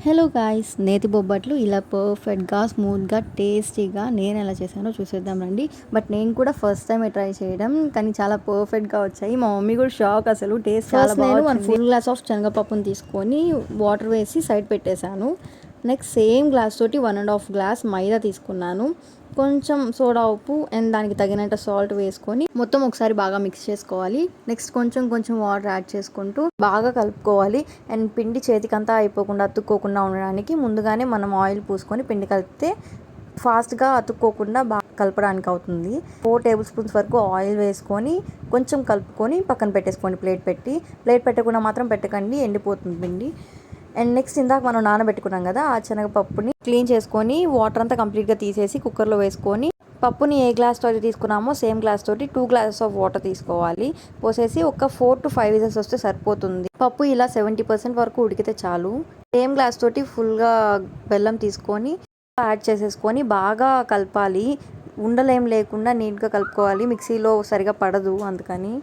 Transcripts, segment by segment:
Hello guys, నేతి బొబ్బట్లు ఇలా పర్ఫెక్ట్గా స్మూత్గా టేస్టీగా నేను ఎలా చేశానో చూసేద్దాం రండి. బట్ నేను కూడా ఫస్ట్ టైం ట్రై చేయడం, కానీ చాలా పర్ఫెక్ట్గా వచ్చాయి. మా మమ్మీ కూడా షాక్, అసలు టేస్ట్ చాలా బాగా. నేను 1 ఫుల్ గ్లాస్ ఆఫ్ శనగపప్పును తీసుకొని వాటర్ వేసి సైడ్ పెట్టేశాను. నెక్స్ట్ సేమ్ గ్లాస్ తోటి 1.5 గ్లాస్ మైదా తీసుకున్నాను. కొంచెం సోడా ఉప్పు అండ్ దానికి తగినంత సాల్ట్ వేసుకొని మొత్తం ఒకసారి బాగా మిక్స్ చేసుకోవాలి. నెక్స్ట్ కొంచెం కొంచెం వాటర్ యాడ్ చేసుకుంటూ బాగా కలుపుకోవాలి. అండ్ పిండి చేతికంతా అయిపోకుండా అతుక్కోకుండా ఉండడానికి ముందుగానే మనం ఆయిల్ పూసుకొని పిండి కలిపితే ఫాస్ట్గా అతుక్కోకుండా బాగా కలపడానికి అవుతుంది. 4 టేబుల్ స్పూన్స్ వరకు ఆయిల్ వేసుకొని కొంచెం కలుపుకొని పక్కన పెట్టేసుకోండి. ప్లేట్ పెట్టకుండా మాత్రం పెట్టకండి, ఎండిపోతుంది పిండి. అండ్ నెక్స్ట్ ఇందాక మనం నానబెట్టుకున్నాం కదా, ఆ శనగపప్పుని క్లీన్ చేసుకొని వాటర్ అంతా కంప్లీట్గా తీసేసి కుక్కర్లో వేసుకొని పప్పుని ఏ గ్లాస్ తోటి తీసుకున్నామో సేమ్ గ్లాస్ తోటి 2 గ్లాసెస్ ఆఫ్ వాటర్ తీసుకోవాలి. పోసేసి ఒక 4 to 5 విజిల్స్ వస్తే సరిపోతుంది. పప్పు ఇలా 70% వరకు ఉడికితే చాలు. సేమ్ గ్లాస్ తోటి ఫుల్గా బెల్లం తీసుకొని యాడ్ చేసేసుకొని బాగా కలపాలి. ఉండలేం లేకుండా నీట్గా కలుపుకోవాలి. మిక్సీలో సరిగా పడదు, అందుకని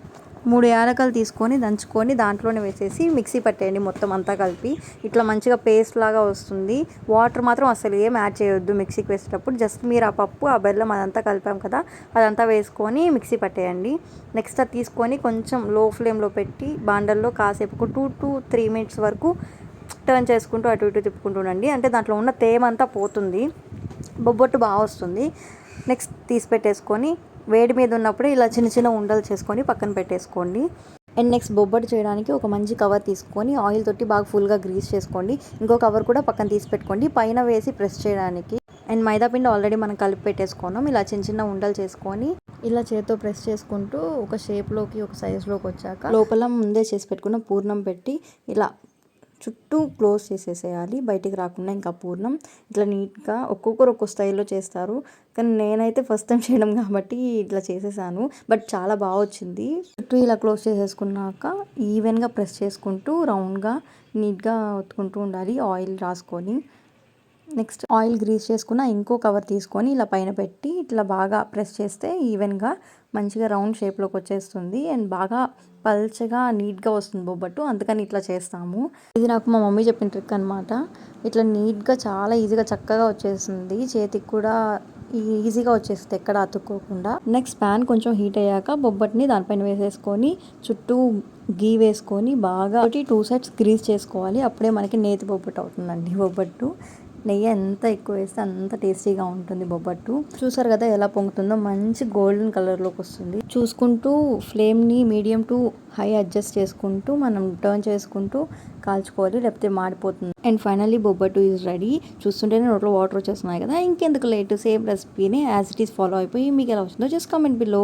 3 యాలకలు తీసుకొని దంచుకొని దాంట్లోనే వేసేసి మిక్సీ పట్టేయండి. మొత్తం అంతా కలిపి ఇట్లా మంచిగా పేస్ట్ లాగా వస్తుంది. వాటర్ మాత్రం అసలు ఏం యాడ్ చేయొద్దు మిక్సీకి వేసేటప్పుడు. జస్ట్ మీరు ఆ పప్పు, ఆ బెల్లం అదంతా కలిపాం కదా, అదంతా వేసుకొని మిక్సీ పట్టేయండి. నెక్స్ట్ అది తీసుకొని కొంచెం లో ఫ్లేమ్లో పెట్టి బాండల్లో కాసేపు 2 to 3 మినిట్స్ వరకు టర్న్ చేసుకుంటూ అటు ఇటు తిప్పుకుంటూ ఉండండి. అంటే దాంట్లో ఉన్న తేమ అంతా పోతుంది, బొబ్బట్టు బాగా వస్తుంది. నెక్స్ట్ తీసి పెట్టేసుకొని వేడి మీద ఉన్నప్పుడే ఇలా చిన్న చిన్న ఉండలు చేసుకొని పక్కన పెట్టేసుకోండి. అండ్ నెక్స్ట్ బొబ్బట్టు చేయడానికి ఒక మంచి కవర్ తీసుకొని ఆయిల్ తోటి బాగా ఫుల్గా గ్రీస్ చేసుకోండి. ఇంకో కవర్ కూడా పక్కన తీసి పెట్టుకోండి పైన వేసి ప్రెస్ చేయడానికి. అండ్ మైదా పిండి ఆల్రెడీ మనం కలిపి పెట్టేసుకున్నాం. ఇలా చిన్న చిన్న ఉండలు చేసుకొని ఇలా చేతితో ప్రెస్ చేసుకుంటూ ఒక షేప్లోకి, ఒక సైజులోకి వచ్చాక లోపల ముందే చేసి పెట్టుకున్న పూర్ణం పెట్టి ఇలా చుట్టూ క్లోజ్ చేసేసేయాలి, బయటికి రాకుండా. ఇంకా పూర్ణం ఇట్లా నీట్గా ఒక్కొక్కరు ఒక్కో స్టైల్లో చేస్తారు, కానీ నేనైతే ఫస్ట్ టైం చేయడం కాబట్టి ఇట్లా చేసేసాను. బట్ చాలా బాగా వచ్చింది. చుట్టూ ఇలా క్లోజ్ చేసేసుకున్నాక ఈవెన్గా ప్రెస్ చేసుకుంటూ రౌండ్గా నీట్గా ఒత్తుకుంటూ ఉండాలి ఆయిల్ రాసుకొని. నెక్స్ట్ ఆయిల్ గ్రీస్ చేసుకున్న ఇంకో కవర్ తీసుకొని ఇలా పైన పెట్టి ఇట్లా బాగా ప్రెస్ చేస్తే ఈవెన్గా మంచిగా రౌండ్ షేప్లోకి వచ్చేస్తుంది. అండ్ బాగా పల్చగా నీట్గా వస్తుంది బొబ్బట్టు, అందుకని ఇట్లా చేస్తాము. ఇది నాకు మా మమ్మీ చెప్పిన ట్రిక్ అనమాట. ఇట్లా నీట్గా చాలా ఈజీగా చక్కగా వచ్చేస్తుంది, చేతికి కూడా ఈజీగా వచ్చేస్తుంది ఎక్కడ అతుక్కోకుండా. నెక్స్ట్ ప్యాన్ కొంచెం హీట్ అయ్యాక బొబ్బట్ని దానిపైన వేసేసుకొని చుట్టూ గీ వేసుకొని బాగా 2 సైడ్స్ గ్రీస్ చేసుకోవాలి. అప్పుడే మనకి నేతి బొబ్బట్టు అవుతుందండి. బొబ్బట్టు నెయ్యి ఎంత ఎక్కువ వేస్తే అంత టేస్టీగా ఉంటుంది బొబ్బట్టు. చూసారు కదా ఎలా పొంగుతుందో, మంచి గోల్డెన్ కలర్లోకి వస్తుంది. చూసుకుంటూ ఫ్లేమ్ని మీడియం టు హై అడ్జస్ట్ చేసుకుంటూ మనం టర్న్ చేసుకుంటూ కాల్చుకోవాలి, లేకపోతే మాడిపోతుంది. And finally bobbattu is ready. చూస్తుంటేనే నోట్లో వాటర్ వచ్చేస్తున్నాయి కదా, ఇంకెందుకు లేట్, సేమ్ రెసిపీని యాజ్ ఇట్ ఈస్ ఫాలో అయిపోయి మీకు ఎలా వస్తుందో జస్ట్ కామెంట్ బిలో.